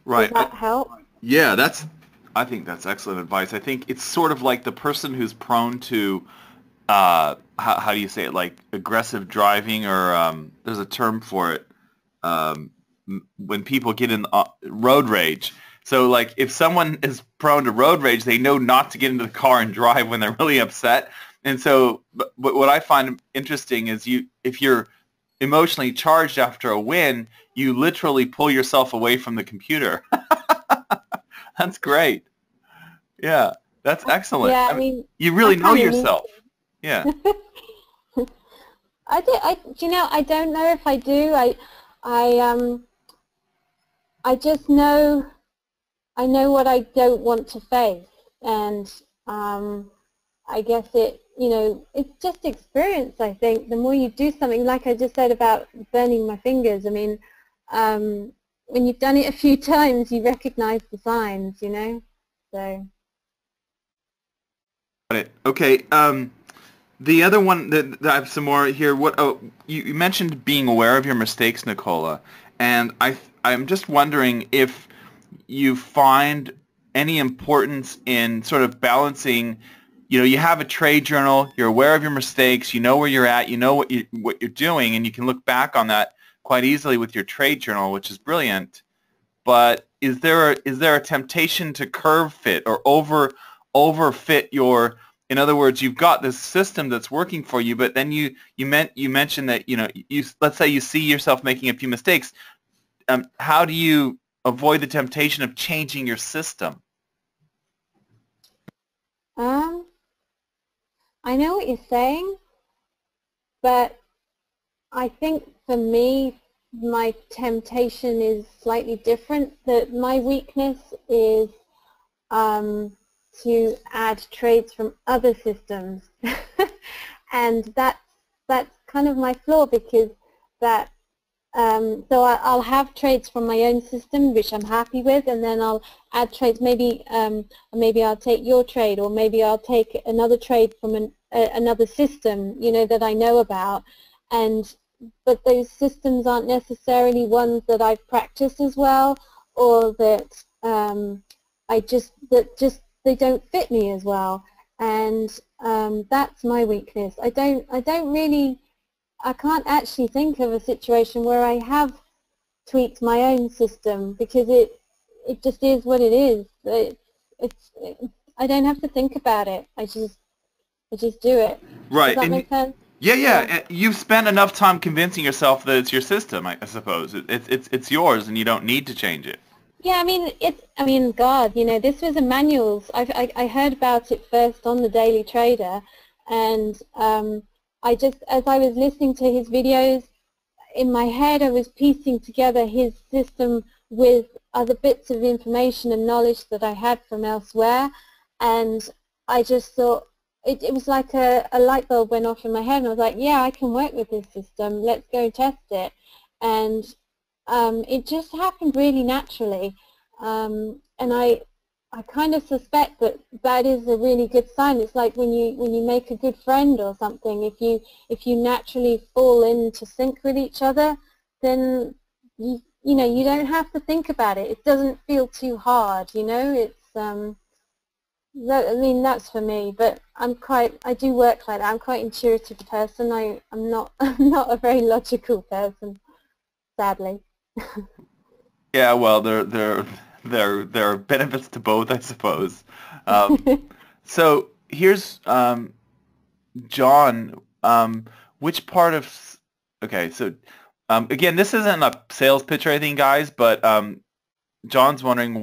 Right. Does that help? Yeah, I think that's excellent advice. I think it's sort of like the person who's prone to, how do you say it, like aggressive driving, or there's a term for it, when people get in road rage. So like if someone is prone to road rage, they know not to get into the car and drive when they're really upset. And so but what I find interesting is if you're emotionally charged after a win, you literally pull yourself away from the computer. That's great. Yeah, that's excellent. Yeah, I I mean, mean, you I really know kind of need yourself. Yeah. do you know, I don't know if I do. I I just know, I know what I don't want to face, and um, I guess it's just experience, I think. The more you do something, like I just said about burning my fingers, I mean, when you've done it a few times, you recognize the signs, so. Got it. Okay. The other one that I have some more here. You mentioned being aware of your mistakes, Nicola, and I'm just wondering if you find any importance in sort of balancing. You have a trade journal. You're aware of your mistakes. You know where you're at. You know what you're doing, and you can look back on that quite easily with your trade journal, which is brilliant. But is there a temptation to curve fit or overfit your, in other words, you've got this system that's working for you, but then you mentioned that let's say you see yourself making a few mistakes. How do you avoid the temptation of changing your system? Um, I know what you're saying, but I think for me, my temptation is slightly different. That my weakness is to add trades from other systems, and that's kind of my flaw, because that I'll have trades from my own system which I'm happy with, and then I'll add trades. Maybe I'll take your trade, or maybe I'll take another trade from another system, that I know about, but those systems aren't necessarily ones that I've practiced as well, or that they don't fit me as well, and that's my weakness. I can't actually think of a situation where I have tweaked my own system, because it just is what it is. I don't have to think about it. I just do it. Does Right. that And make sense? yeah, Yeah. yeah. You've spent enough time convincing yourself that it's your system, I suppose. It's yours, and you don't need to change it. Yeah, I mean, God, this was a manual. I heard about it first on the Daily Trader, and as I was listening to his videos, in my head I was piecing together his system with other bits of information and knowledge that I had from elsewhere, and I just thought, it was like a light bulb went off in my head, and I was like, yeah, I can work with this system, let's go test it. And it just happened really naturally, and I kind of suspect that that is a really good sign. It's like when you make a good friend or something. If you naturally fall into sync with each other, then you don't have to think about it. It doesn't feel too hard. I mean, that's for me. But I do work like that. I'm quite intuitive person. I'm not I'm not a very logical person, sadly. Yeah, well, there are benefits to both, I suppose. Um, so here's John. Which part of okay? So again, this isn't a sales pitch or anything, guys, but John's wondering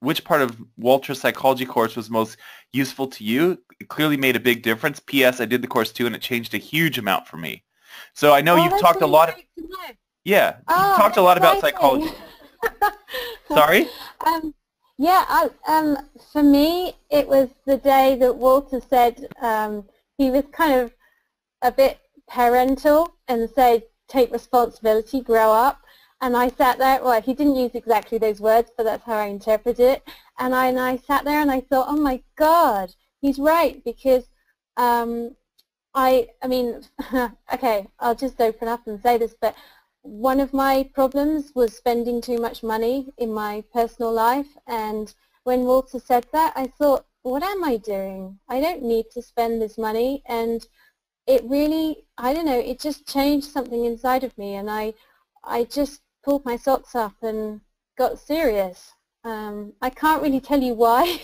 which part of Walter's psychology course was most useful to you. It clearly made a big difference. P.S. I did the course too, and it changed a huge amount for me. So I know Oh, you've that's talked a really lot. great to know. Yeah, you've Oh, talked a lot about exciting. psychology. Sorry? Yeah, for me, it was the day that Walter said he was kind of a bit parental and said, take responsibility, grow up. And I sat there, well, he didn't use exactly those words, but that's how I interpreted it. And I sat there and I thought, oh my God, he's right, because I mean, okay, I'll just open up and say this, but one of my problems was spending too much money in my personal life, and when Walter said that, I thought, what am I doing? I don't need to spend this money, and it really, I don't know, it just changed something inside of me, and I just pulled my socks up and got serious. I can't really tell you why.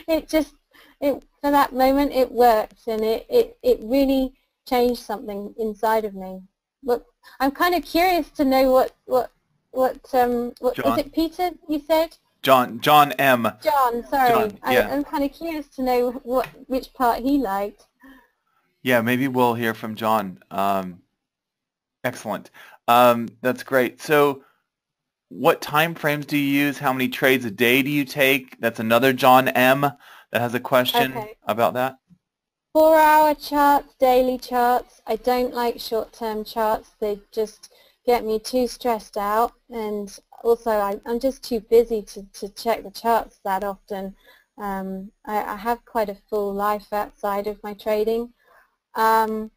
For that moment it worked, and it really changed something inside of me. Look, I'm kind of curious to know what is John, it, Peter, you said? John M. John, sorry. John, yeah. I'm kind of curious to know which part he liked. Yeah, maybe we'll hear from John. Excellent. That's great. So what time frames do you use? How many trades a day do you take? That's another John M. that has a question Okay. about that. 4-hour charts, daily charts. I don't like short-term charts. They just get me too stressed out, and also I'm just too busy to check the charts that often. I have quite a full life outside of my trading. And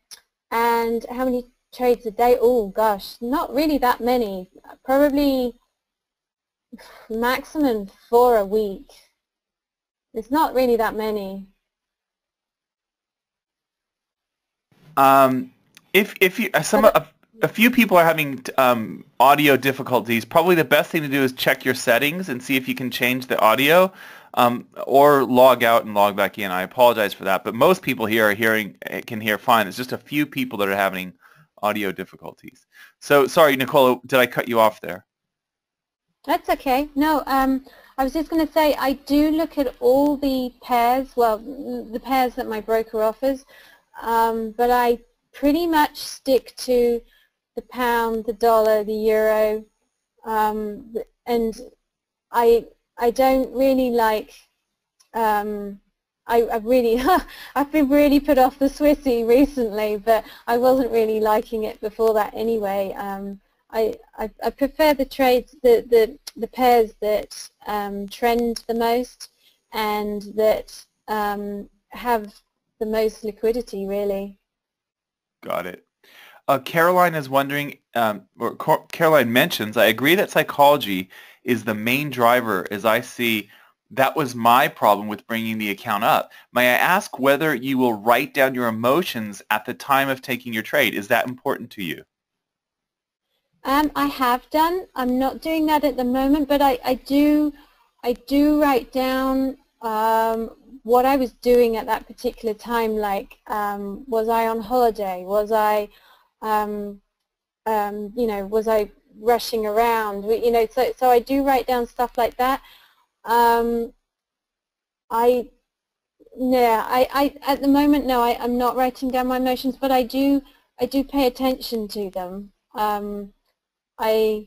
how many trades a day? Oh gosh, not really that many. Probably maximum 4 a week. It's not really that many. If you a few people are having audio difficulties, probably the best thing to do is check your settings and see if you can change the audio, or log out and log back in. I apologize for that, but most people here can hear fine. It's just a few people that are having audio difficulties. So sorry, Nicola, did I cut you off there? That's okay. No, I was just going to say I do look at all the pairs, well, the pairs that my broker offers, but I pretty much stick to the pound, the dollar, the euro, and I don't really like, I've really I've been really put off the Swissy recently, but I wasn't really liking it before that anyway. I prefer the trades, the pairs that trend the most and that have the most liquidity, really. Got it. Caroline is wondering, Caroline mentions, I agree that psychology is the main driver, as I see. That was my problem with bringing the account up. May I ask whether you will write down your emotions at the time of taking your trade? Is that important to you? I have done. I'm not doing that at the moment, but I do write down what I was doing at that particular time. Like, was I on holiday? Was I, you know, was I rushing around? You know, so I do write down stuff like that. At the moment, no, I'm not writing down my emotions, but I do pay attention to them. I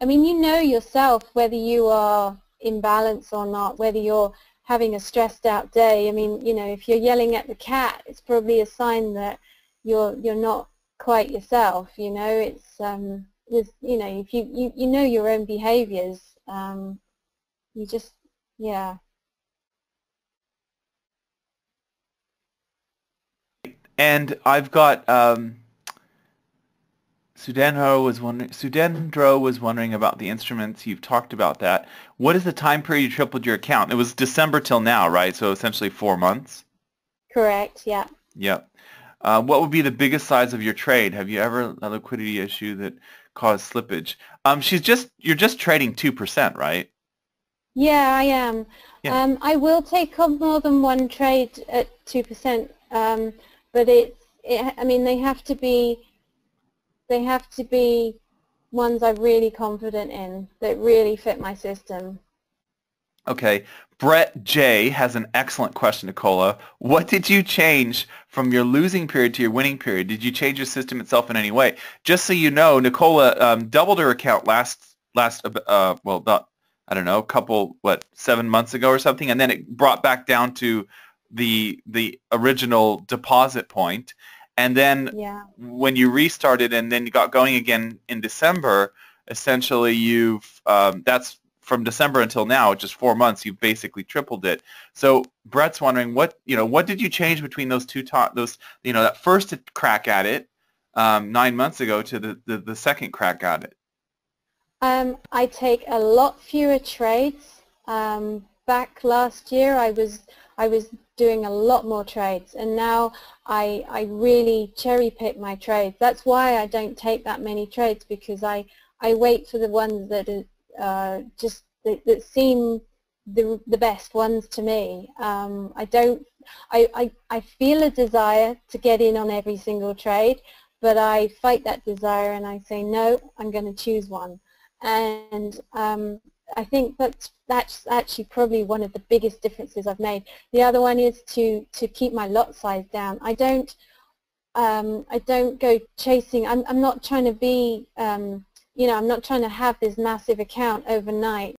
mean, you know yourself whether you are in balance or not, whether you're having a stressed out day. I mean, you know, if you're yelling at the cat, it's probably a sign that you're not quite yourself. You know, it's you know, if you know your own behaviors, you just, yeah. And I've got Sudendro was wondering about the instruments. You've talked about that. What is the time period you tripled your account? It was December till now, right? So essentially 4 months? Correct, yeah. Yep. What would be the biggest size of your trade? Have you ever a liquidity issue that caused slippage? You're just trading 2%, right? Yeah, I am. Yeah. I will take on more than one trade at 2%, but I mean, they have to be ones I'm really confident in, that really fit my system. Okay. Brett J. has an excellent question, Nicola. What did you change from your losing period to your winning period? Did you change your system itself in any way? Just so you know, Nicola doubled her account well, about, I don't know, 7 months ago or something, and then it brought back down to the original deposit point. And then when you restarted and then you got going again in December, essentially that's from December until now, just 4 months, you've basically tripled it. So Brett's wondering what did you change between those that first crack at it, 9 months ago to the second crack at it? I take a lot fewer trades. Back last year, I was doing a lot more trades, and now I really cherry pick my trades. That's why I don't take that many trades, because I wait for the ones that are that seem the best ones to me. I feel a desire to get in on every single trade, but I fight that desire and I say, no, I'm going to choose one. And I think that's actually probably one of the biggest differences I've made. The other one is to keep my lot size down. I don't go chasing. I'm not trying to be, I'm not trying to have this massive account overnight.